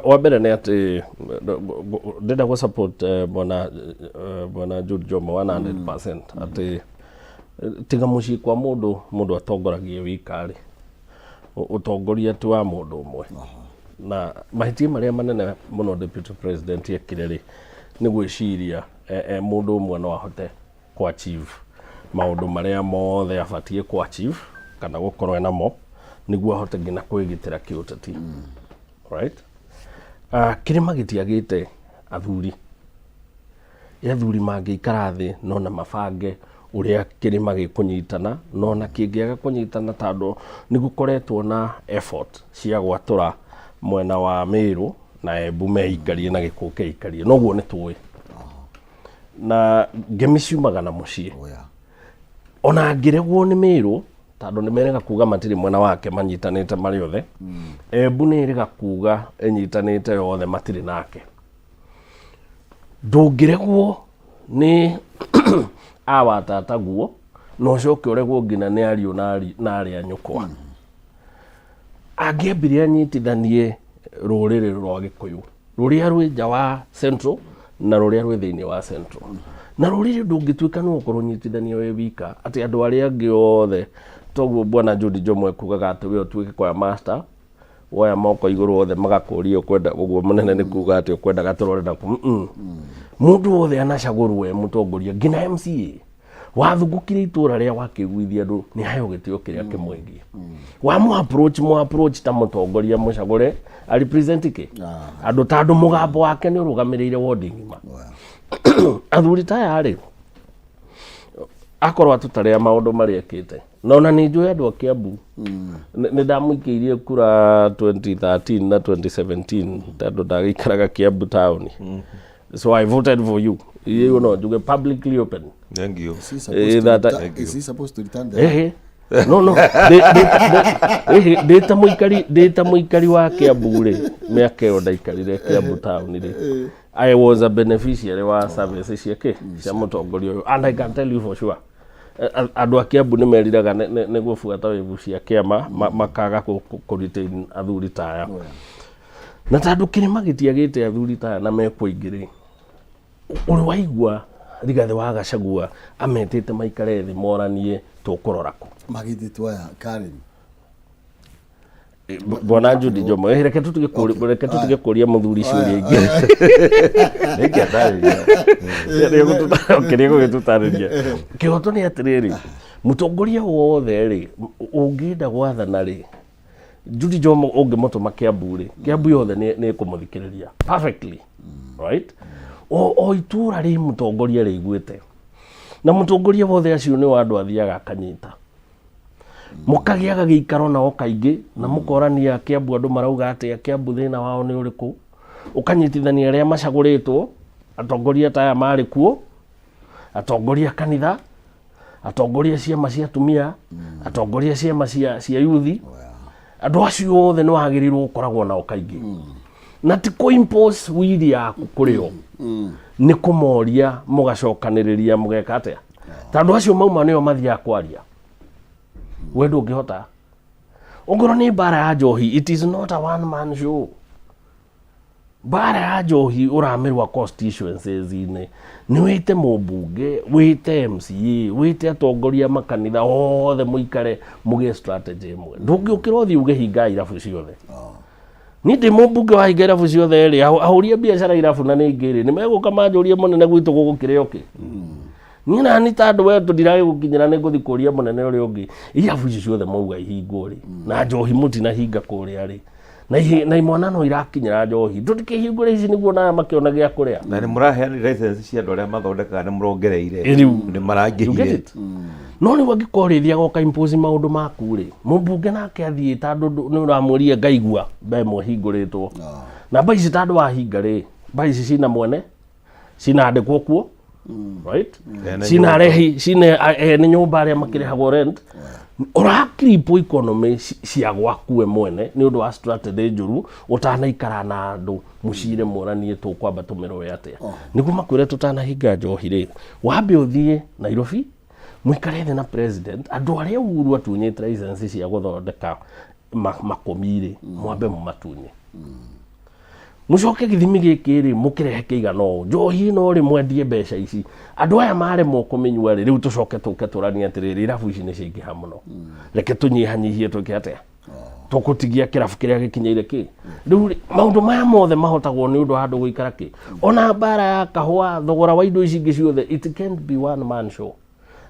Wa mbere ni ati ndenda go support bwana Jude Jomo 100% ati tiga muci kwa mundu atongoragie wikari utongoria tu wa mundu umwe na mahiti maria manene muno deputy president ekire ri ni gwiciria mundu umwe no ahote ku achieve maundu maria mothe abatie ku achieve kana gukorwo namo niguo ahote ngina kwigitira kiuteti right kirima gitiagite athuri mangiikara thi no na mabange uria kirima gikunyitana no na kingiaga kunyitana tando nigukoretwo na effort cia gwatura mwena wa Meru na Embu meikarie na Gikuke ikarie noguo ni tuwe na gemiciumaga na mucie ona ngiregwo ni Meru tando ni merega kuga matiri mwena wake manyitanite mari othe Embu ni rega kuga enyitanite yothe matiri nake ndungiregwo ni awatata guo no coke uregwo ngina ni ariu na aria nyukwa agiambiria nyitithanie ruriri rwa Gikuyu ruria rwi nja wa Central na ruria rwi thiini wa Central na ruriri ndungituika no ukorwo nyitithania we wika ati andu aria angi othe toguo bwana Jude Jomo kugaga ati we utuike kwa master waya moko iguru othe magakuria kwenda uguo munene ni kuga ati kwenda gaturore na mundu othe anacagurwe mutongoria ngina MCA wathugukire itura ria wakiguithia andu ni hayo gitio kiria kimwengie wa mu approach ta mutongoria mucagure a represent ki andu tandu mugambo wake ni urugamirire ward ngima athuri taya ari akorwa tutarea maundu mari ekite nona ni njui andu a Kiambu ni ndamuikirie kura 2013 na 2017 tandu ndagikaraga Kiambu town so I voted for you juge publicly open. Thank you. Is he supposed to return there? No. Data muikari wa Kiambu ri miaka yo ndaikarire Kiambu town ri I was a beneficiary wa services ciake cia mutongoria uyu and I can tell you for sure andu a Kiambu ni meriraga ne gubuata webu cia kiama makaga ku retain athuri taya na tandu kirima gitiagite athuri ta na mekũingĩrĩ uri waigua Rigathi wa Gachagua ametĩte maikare thĩ moranie tũkũrora kũ magithĩtwo aya Karen Bwana Judy Njomo reke tutige kũria mũthuri ciũria ingĩ reke atarĩria nĩ gũgĩtũtarĩria kĩhoto nĩ atĩrĩrĩ mũtongoria wothe rĩ ũngĩenda gwathana rĩ Judy Njomo ũngĩmũtũma Kiambu rĩ Kiambu yothe nĩ kũmũthikĩrĩria perfectly right o itũra rĩ mũtongoria rĩiguĩte na mũtongoria wothe acio nĩ andũ athiaga akanyita mũkagĩaga gĩikaro nao kaingĩ na mũkorania Kiambu andũ marauga atĩa Kiambu thĩna wao nĩ ũrĩkũ ũkanyitithania arĩa macagũrĩtwo atongoria ta aya marĩ kuo atongoria kanitha atongoria ciama cia atumia atongoria ciama cia yuthi andũ acio othe nĩ wagĩrĩirwo gũkoragwo nao kaingĩ na ti kũ-impose wili yaku kũrĩ o nĩ kũmoria mũgacokanĩrĩria mũgeka atĩa tondũ acio mauma nĩo mathiaga kwaria we ndũngĩhota ongorwo nĩ mbara ya njohi it is not a one man show mbara ya njohi ũramerwa constituencies-inĩ nĩ wĩte mũmbunge wĩte MCA wĩte atongoria makanitha othe mũikare mũgĩe strategy ĩmwe ndũngĩũkĩra ũthiĩ uge hinga irabu ciothe ni ndĩ mũmbunge wa hinga irabu ciothe rĩ ahũria biacara irabu na nĩ ingĩ rĩ nĩ megũka manjũrie mũnene gwitũ gũgũkĩrĩ oke niĩ na nĩ tandũ we tũndiragĩgũkinyĩra nĩ ngũthi kũria mũnene ũrĩa ũngĩ irabu ici ciothe mauga ihingwo rĩ na njohi mũtinahinga kũrĩa rĩ na imwana no irakinyĩra njohi tũtikĩhingũre ici nĩguo na makĩona gĩa kũrĩa na nĩ mũraheana license cia andũ arĩa mathondekaga nĩ mũrongereire nĩ marangĩhire no nĩ wangĩkorwo rĩthia goka impose maũndũ maku rĩ mũmbunge nake athiĩ tandũ nĩ ũramũria ngaigua mbemwe hingũrĩtwo na mba ici tandũ wahinga rĩ mba ici cina mwene cina andĩkwo kuo right cina rehi cina ene nyũmba arĩa makĩrĩhagwo rent ũrakripo economy cia gwakue mwene nĩ ũndũ wa strategy njũru ũtanaikara na andũ mũcire moranie tũkwamba tũmĩroe atĩa nĩguo makwĩre tũtanahinga njohi rĩ wambe ũthiĩ Nairobi mũikare thĩ na president andũ arĩa Uhuru atunyĩte license cia gũthondeka makũmi rĩ mwambe mũmatunye mũcoke gĩthimi gĩkĩ rĩ mũkĩrehe kĩigana njohi no rĩ mwendie mbeca ici andũ aya maremwo kũmenyua rĩ rĩu tũcoke tũke tũranie atĩrĩrĩ irabu ici nĩ ciingĩha mũno reke tũnyihanyihie twĩke atĩa tũkũtigia kĩrabu kĩrĩa gĩkinyĩire kĩ rĩu maũndũ maya mothe mahotagwo nĩ ũndũ wa andũ gũikara kĩ ona mbara ya kahũa thogora wa indo ici ingĩ ciothe it can't be one man show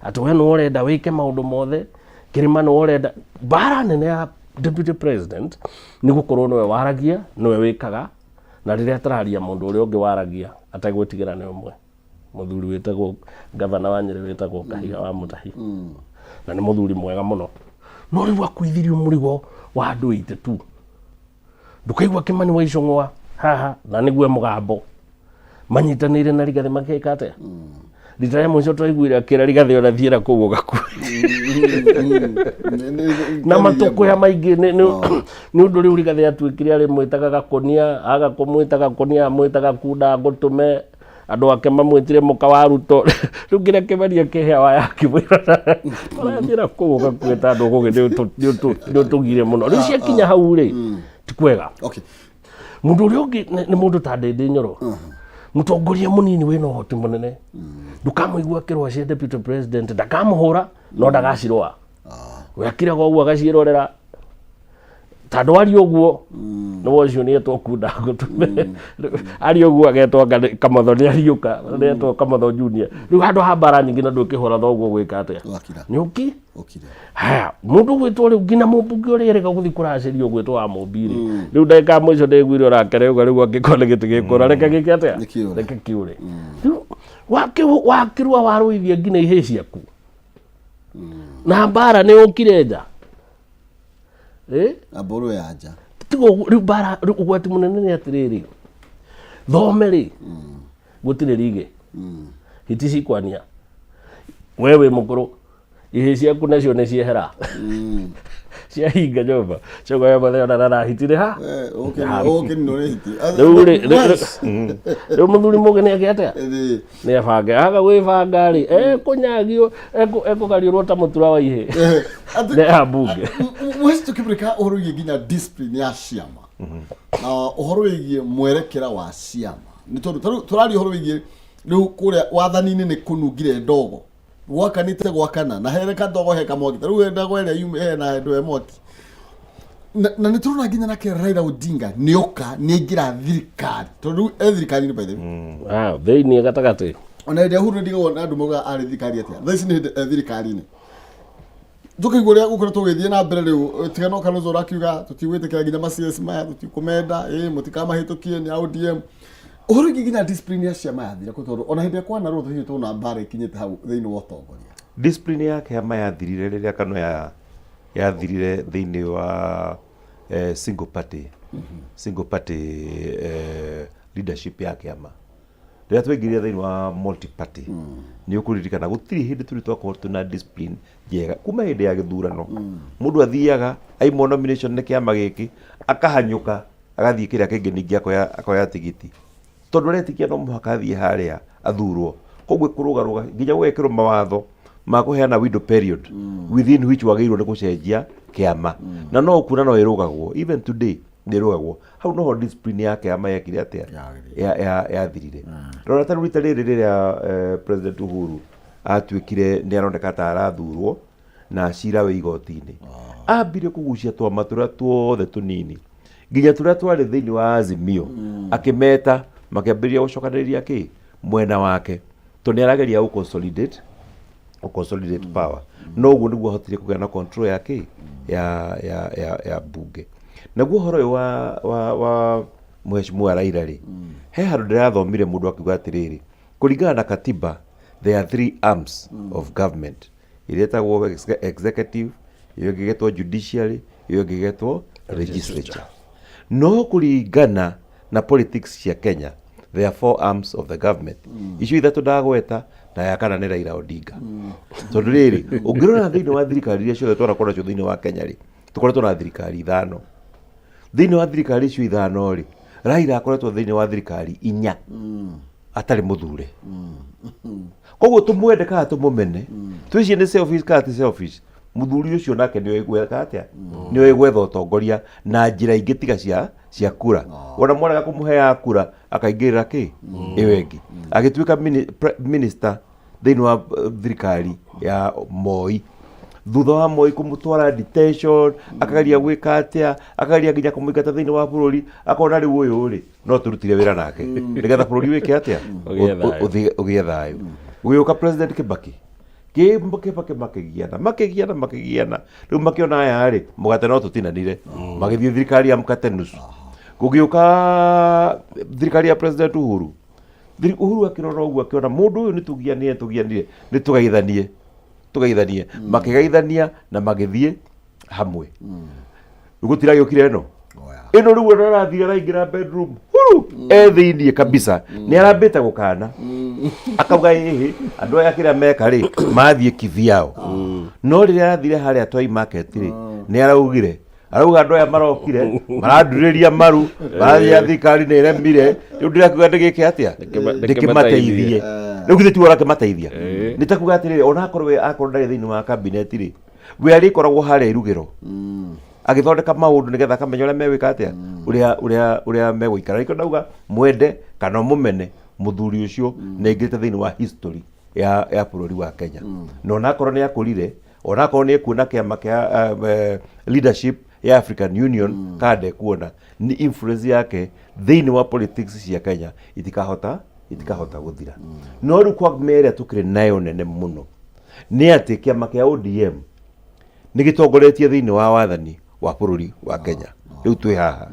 atĩ we nĩ ũrenda wĩke maũndũ mothe Kĩrĩma nĩ ũrenda mbara nene ya deputy president nĩ gũkorwo nĩwe waragia nĩwe wĩkaga na rĩrĩa tararia mũndũ ũrĩa ũngĩ waragia ategwĩtigĩra nĩ ũmwe mũthuri wĩtagwo gavana wa Nyĩrĩ wĩtagwo Kahiga wa Mũtahi na nĩ mũthuri mwega mũno no rĩu akuithirio mũrigo wa andũ 82 ndũkaigua Kĩmani wa Icũng'wa haha na nĩguo mũgambo manyitanĩire na Rigathi makĩka atĩa rita rĩa mũico twaiguire akĩra Rigathi ona thiĩra kũu ũgakua na matũkũya maingĩ nĩ ũndũ rĩu Rigathi atuĩkire arĩ mwĩtaga Gakonia agakũmwĩta Gakonia mwĩtaga Kunda ngũtũme andũ ake mamwĩtire mũka wa Ruto rĩu nginya Kĩmani akĩhea yake mwĩra marathiĩra kũu ũgakuĩta andũ gũgĩ nĩ ũtũgire mũno rĩu ciakinya hau rĩ ti kwega mũndũ ũrĩa ũngĩ nĩ mũndũ ta Ndĩndĩ Nyoro mũtongoria mũnini wĩna ũhoti mũnene ndũkamũigua akĩrũa cia deputy president ndakamũhũra no ndagacirũa we akĩraga ũguo agacirorera tandũ ari ũguo nĩ wocio nĩ etwo Kunda ngũtũme ari ũguo agetwo Kamotho nĩ ariũka nĩ etwo Kamotho Junior rĩu handũ ha mbara nyingĩ na ndũkĩhũra thoguo gwĩka atĩa nĩ ũki haya mũndũ gwĩtwo rĩu nginya mũmbunge ũrĩa erĩga gũthiĩ kũracĩrio gwĩtwo wa Mũmbiri rĩu ndagĩka mũico ndĩguire ũrakere uga rĩu angĩkorwo nĩ gĩtĩ gĩkũra reke gĩke atĩa reke kĩũre rĩu wakĩrua warũithia nginya ihĩ ciaku na mbara nĩ ũkire nja aboro ya nja tigo rĩu mbara ũgwati mũnene nĩ atĩrĩrĩ thome rĩ gũtirĩ rige hiti cikwania we wĩ mũkũrũ ihĩ ciaku nacio nĩ ciehera ciahinga nyũmba cogo ya mathe ona narahitire ha rĩu mũthuri mũgĩ nĩ ake atĩa nĩ abange aga gwĩbanga rĩ ekũnyagio ekũgariũrwo ta mũtura wa ihĩ nĩ ambunge mweci tũkĩmũrĩka ũhoro nginya discipline ya ciama uhoro wigie mwerekera wa ciama ni tondu turari uhoro wigie riu kuria wathani-ini ni kunungire ndogo gwakanite gwakana na hereka ndogo heka mwaki riu ndogo ria yume na ndo mwaki na ni turona nginya nake Raila Odinga nioka ni ngira thirikari tondu thirikari ni by the way thĩinĩ gatagati ona ndia huru ndiga wona andu moga ari thirikari atia thaici ni thirikari ni ndukaiguria gukoretwo githie na mbere riu tigano Kalonzo rakiuga tutiwitikira nginya macs maya tutikumenda mutikamahitukie ni ODM uhoro nginya discipline ya ciama yathira kutondu ona hindi kwa na ruthu hiyo tuna mbara ikinyite hau thiini wa utongoria discipline ya kiama yathirire riria kano yathirire thiini wa single party leadership ya kiama riria twaingiria thiini wa multi party ni ukuririkana gutiri hindi turi twakorwo tuna discipline jega kuma hindi ya githurano mundu athiaga aimo nomination ni kiama giki akahanyuka agathie kiria kingi ningi akoya tigiti tondu retikia no muhaka athie haria athurwo kogwe kurugaruga nginya gwekirwo mawatho ma kuheana window period within which wagirwo ni gucenjia kiama na no kuna no irugagwo even today ni irugagwo hau no discipline ya kiama yakire atia ya thirire rora ta rita riri riria president Uhuru atwikire ni aroneka ta arathurwo na cira we igoti-ini ambire kugucia twama turia tuothe tunini nginya turia twari thiini wa Azimio akimeta makiambiria gucokaniriria ki mwena wake toni arageria u consolidate power no guo niguo hotire kugea na control yake ya bunge naguo horo wa mheshimiwa Raila ri he handu ndirathomire mundu akiuga atiriri kuringana na katiba there are 3 arms of government iretagwo executive iyo ngigetwo judiciary iyo ngigetwo legislature no kuringana na politics cia Kenya there are 4 arms of the government icio ithatu ndagweta na ya kana ni Raila Odinga tondu riri ungirona thiini wa thirikari iria ciothe twarakorwo nacio thiini wa Kenya ri tukoretwo na thirikari 5 thiini wa thirikari icio 5 ri Raila akoretwo thiini wa thirikari 4 atari muthure koguo tumwende kana tumumene twiciye ni selfish kana ti selfish muthuri ucio nake ni oigwetha atia ni oigwetha utongoria na njira ingi tiga cia kura ona mwana kumuhea kura akaingirira ki iwengi agituika minister thiini wa thirikari ya Moi thutha wa Moi kumutwara detention akageria gwika atia akageria nginya kumuingata thiini wa bururi akona riu uyu ri no turutire wira nake nigetha bururi wike atia ugie thayu ugiuka president Kibaki makigiana riu makiona aya ri mugate no tutinanire magithie thirikari ya mukate nusu gugiuka thirikari ya president Uhuru akirora uguo akiona mundu uyu nitugianire ni tugaithanie makigaithania na magithie hamwe gutiragiukire no ino riu arathire araingira bedroom thiini kabisa ni arambite gukana akauga hihi andu aya kiria meka ri mathie kithiao no riria arathire haria Toy Market ri ni araugire arauga andu aya marokire maranduriria maru barathia thirikari ni iremire riu ndirakuga ndigike atia ndikimateithie riu githe tu arakimateithia nitakuga atiri ona akorwe ndari thiini wa cabinet ri we arikoragwo haria irugiro agithondeka maundu nigetha kamenya uria mewika atia uria megwikara riko ndauga mwende kana mumene muthuri ucio nengirite thiini wa history ya bururi wa Kenya no nakorwo ni akurire onakorwo ni kuona kiama kia leadership ya African Union kade kuona ni influence yake thiini wa politics cia Kenya itikahota guthira no ru kwa mere tukire nayo nene muno ni ati kiama kia ODM nigitongoretie thiini wa wathani wa bururi wa Kenya riu twi haha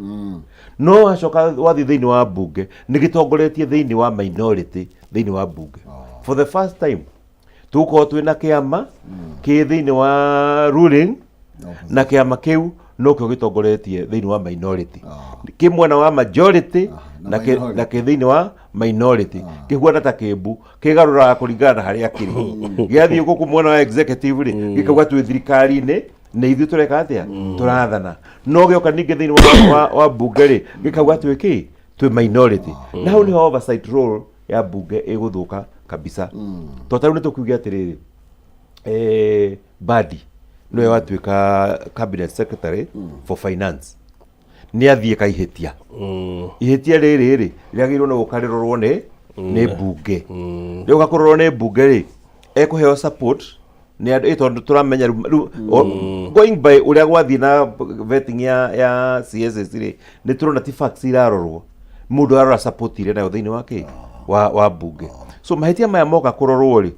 no acoka wathi thiini wa bunge nigitongoretie thiini wa minority thiini wa bunge for the first time tuko twina kiama ki thiini wa ruling na kiama kiu no kio gitongoretie thiini wa minority kimwena wa majority na ki thiini wa minority kihuana ta kimbu kigarura kuringana na haria kiri giathie guku mwena wa executive ri gikauga twi thirikari-ini na ithu tureka atia turathana no gioka ningi thiini wa bunge ri gikauga twi minority na hau ni oversight role ya bunge iguthuka kabisa totaru ni tukiugia atiriri Badi no watwika cabinet secretary for finance nĩ athiĩ kaihetia ihetia rĩrĩ rĩagĩrĩirwo nĩ gũkarĩrorwo nĩ mbunge rĩu gakororwo nĩ mbunge rĩ ekũheo support nĩ andũ tondũ tũramenya going by ũrĩa gwathiĩ na vetting ya CSS rĩ nĩ tũrona ti facts irarorwo mũndũ arora support ile nayo thĩinĩ wa mbunge so mahĩtia maya moka kũrorwo rĩ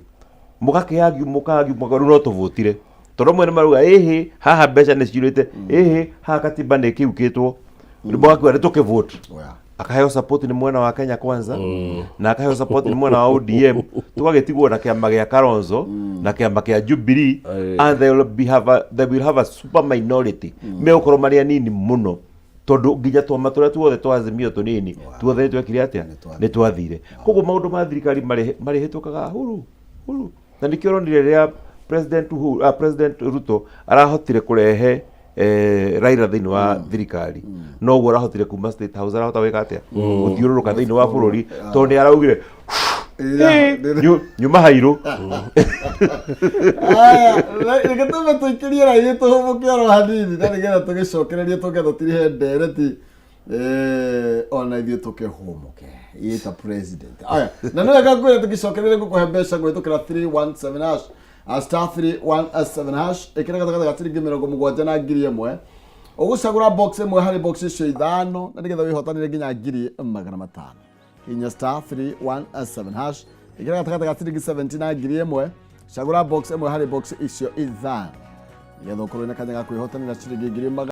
mũkagiu no tũvotire tondũ mwene maruga haha mbeca nĩ ciurĩte haha katiba nĩ kiukĩtwo mũgakiuga nĩ tũkĩvote akaheo support nĩ mwena wa Kenya Kwanza na akaheo support nĩ mwena wa ODM tũgagĩtigwo na kĩama gĩa Kalonzo na kĩama kĩa Jubilee and they will have a super minority megũkorwo marĩ anini mũno tondu nginya twama turia tuothe twazimio tunini tuothe twekire atia ni twathire koguo maundu ma thirikari mari hitukaga huru na nikio ronire ria President Ruto arahotire kurehe Raila thĩinĩ wa thirikari no guo arahotire kuma State House arahota weka atia guthiururuka thĩinĩ wa bururi tondu ni araugire nyuma hairu reke tume tuikirie raini tuhumuke oro hanini na nigetha tugicokererie tugetha tirihe ndereti ona ithuĩ tukihumuke ita president aya na no gakwira tugicokererie gukuhe mbeca gwĩtũkĩra 317# star 317# ikira gatagata gatiringi 70 na 1000 ugucagura box imwe harĩ box icio ithano na nigetha wihotanire nginya 500 inya star 317# ikira gatagata gatiringi 70 na 1000 cagura box imwe harĩ box icio ithano nigetha ukorwo na kanya ga kwihotanira ciringi 1000